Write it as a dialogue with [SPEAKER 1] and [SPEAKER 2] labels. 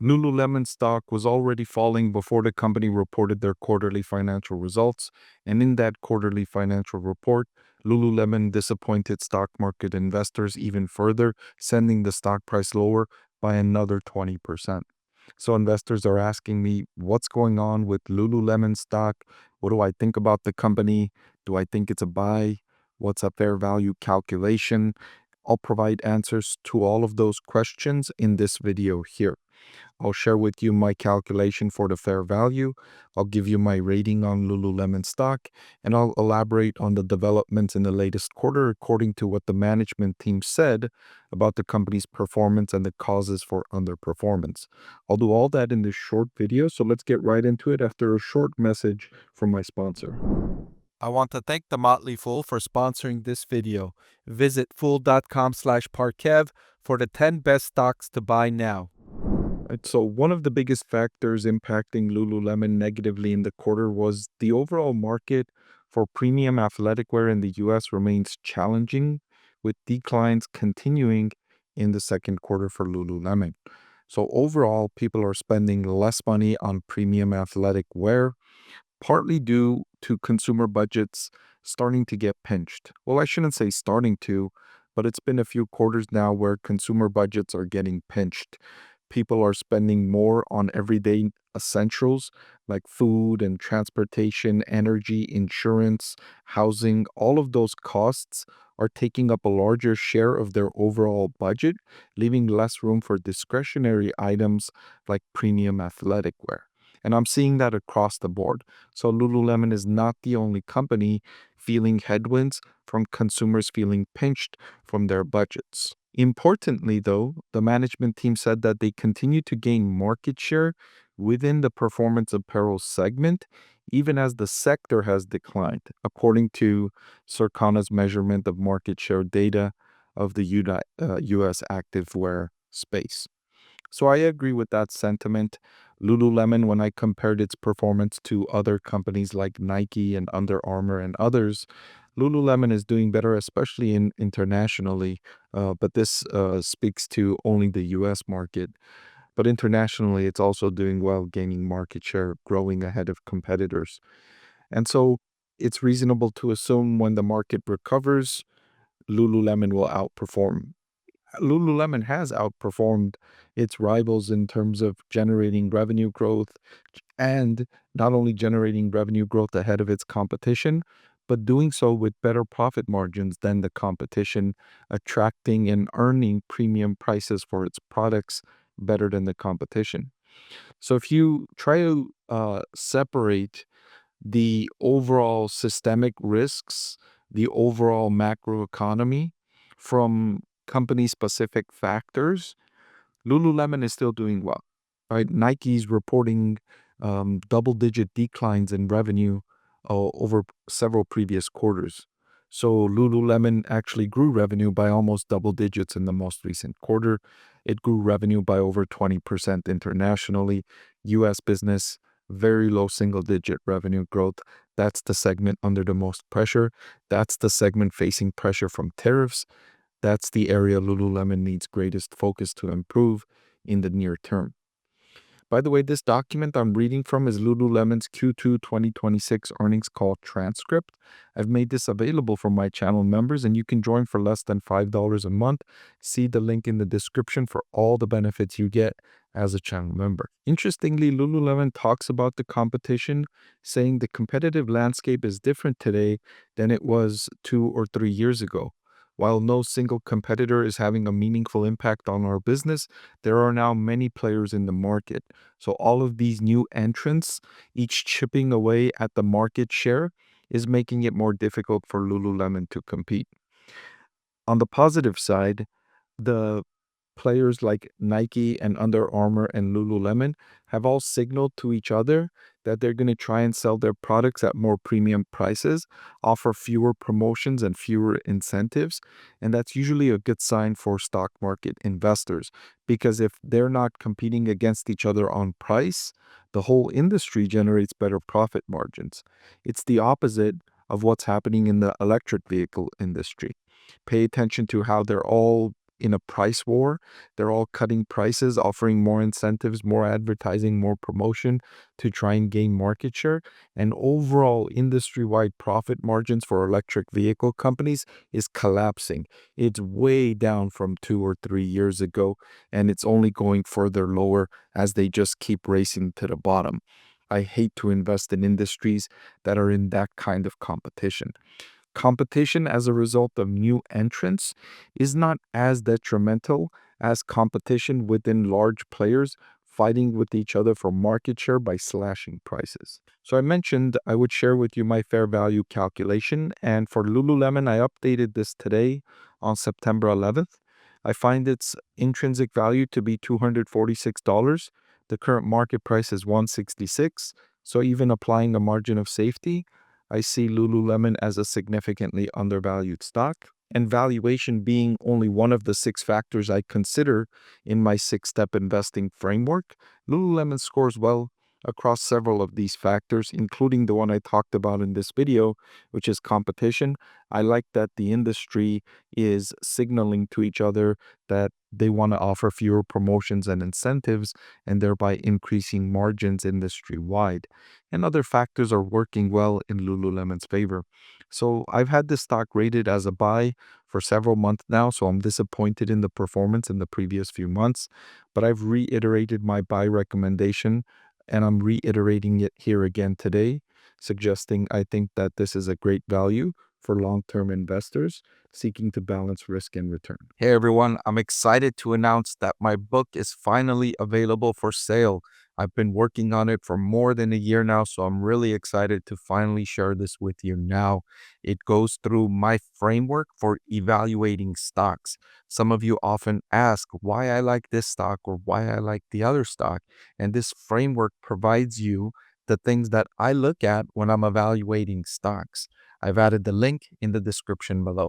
[SPEAKER 1] Lululemon stock was already falling before the company reported their quarterly financial results, and in that quarterly financial report, Lululemon disappointed stock market investors even further, sending the stock price lower by another 20%. So investors are asking me, what's going on with Lululemon stock? What do I think about the company? Do I think it's a buy? What's a fair value calculation? I'll provide answers to all of those questions in this video here. I'll share with you my calculation for the fair value. I'll give you my rating on Lululemon stock, and I'll elaborate on the developments in the latest quarter according to what the management team said about the company's performance and the causes for underperformance. I'll do all that in this short video, so let's get right into it after a short message from my sponsor. I want to thank the Motley Fool for sponsoring this video. Visit fool.com/parkev for the 10 best stocks to buy now. Right, so one of the biggest factors impacting Lululemon negatively in the quarter was the overall market for premium athletic wear in the US remains challenging, with declines continuing in the second quarter for Lululemon. So overall, people are spending less money on premium athletic wear, partly due to consumer budgets starting to get pinched. Well, I shouldn't say starting to, but it's been a few quarters now where consumer budgets are getting pinched. People are spending more on everyday essentials like food and transportation, energy, insurance, housing. All of those costs are taking up a larger share of their overall budget, leaving less room for discretionary items like premium athletic wear. And I'm seeing that across the board. So Lululemon is not the only company feeling headwinds from consumers feeling pinched from their budgets. Importantly, though, the management team said that they continue to gain market share within the performance apparel segment, even as the sector has declined, according to Circana's measurement of market share data of the US activewear space. So I agree with that sentiment. Lululemon, when I compared its performance to other companies like Nike and Under Armour and others, Lululemon is doing better, especially in internationally. But this speaks to only the U.S. market. But internationally, it's also doing well, gaining market share, growing ahead of competitors. And so it's reasonable to assume when the market recovers, Lululemon will outperform. Lululemon has outperformed its rivals in terms of generating revenue growth and not only generating revenue growth ahead of its competition, but doing so with better profit margins than the competition, attracting and earning premium prices for its products better than the competition. So if you try to separate the overall systemic risks, the overall macroeconomy from company specific factors, Lululemon is still doing well. Right? Nike's reporting double-digit declines in revenue over several previous quarters. So Lululemon actually grew revenue by almost double digits in the most recent quarter. It grew revenue by over 20% internationally. U.S. business, very low single-digit revenue growth. That's the segment under the most pressure. That's the segment facing pressure from tariffs. That's the area Lululemon needs greatest focus to improve in the near term. By the way, this document I'm reading from is Lululemon's Q2 2026 earnings call transcript. I've made this available for my channel members, and you can join for less than $5 a month. See the link in the description for all the benefits you get as a channel member. Interestingly, Lululemon talks about the competition, saying the competitive landscape is different today than it was 2 or 3 years ago. While no single competitor is having a meaningful impact on our business, there are now many players in the market. So all of these new entrants, each chipping away at the market share, is making it more difficult for Lululemon to compete. On the positive side, the players like Nike and Under Armour and Lululemon have all signaled to each other that they're going to try and sell their products at more premium prices, offer fewer promotions and fewer incentives. And that's usually a good sign for stock market investors, because if they're not competing against each other on price, the whole industry generates better profit margins. It's the opposite of what's happening in the electric vehicle industry. Pay attention to how they're all in a price war. They're all cutting prices, offering more incentives, more advertising, more promotion to try and gain market share. And overall, industry-wide profit margins for electric vehicle companies is collapsing. It's way down from 2 or 3 years ago, and it's only going further lower as they just keep racing to the bottom. I hate to invest in industries that are in that kind of competition. Competition as a result of new entrants is not as detrimental as competition within large players fighting with each other for market share by slashing prices. So I mentioned I would share with you my fair value calculation, and for Lululemon, I updated this today on September 11th. I find its intrinsic value to be $246. The current market price is $166. So even applying a margin of safety, I see Lululemon as a significantly undervalued stock, and valuation being only one of the 6 factors I consider in my 6-step investing framework. Lululemon scores well across several of these factors, including the one I talked about in this video, which is competition. I like that the industry is signaling to each other that they want to offer fewer promotions and incentives and thereby increasing margins industry-wide. And other factors are working well in Lululemon's favor. So I've had this stock rated as a buy for several months now, so I'm disappointed in the performance in the previous few months, but I've reiterated my buy recommendation and I'm reiterating it here again today, suggesting I think that this is a great value for long-term investors seeking to balance risk and return. Hey everyone, I'm excited to announce that my book is finally available for sale. I've been working on it for more than a year now, so I'm really excited to finally share this with you now. It goes through my framework for evaluating stocks. Some of you often ask why I like this stock or why I like the other stock, and this framework provides you the things that I look at when I'm evaluating stocks. I've added the link in the description below.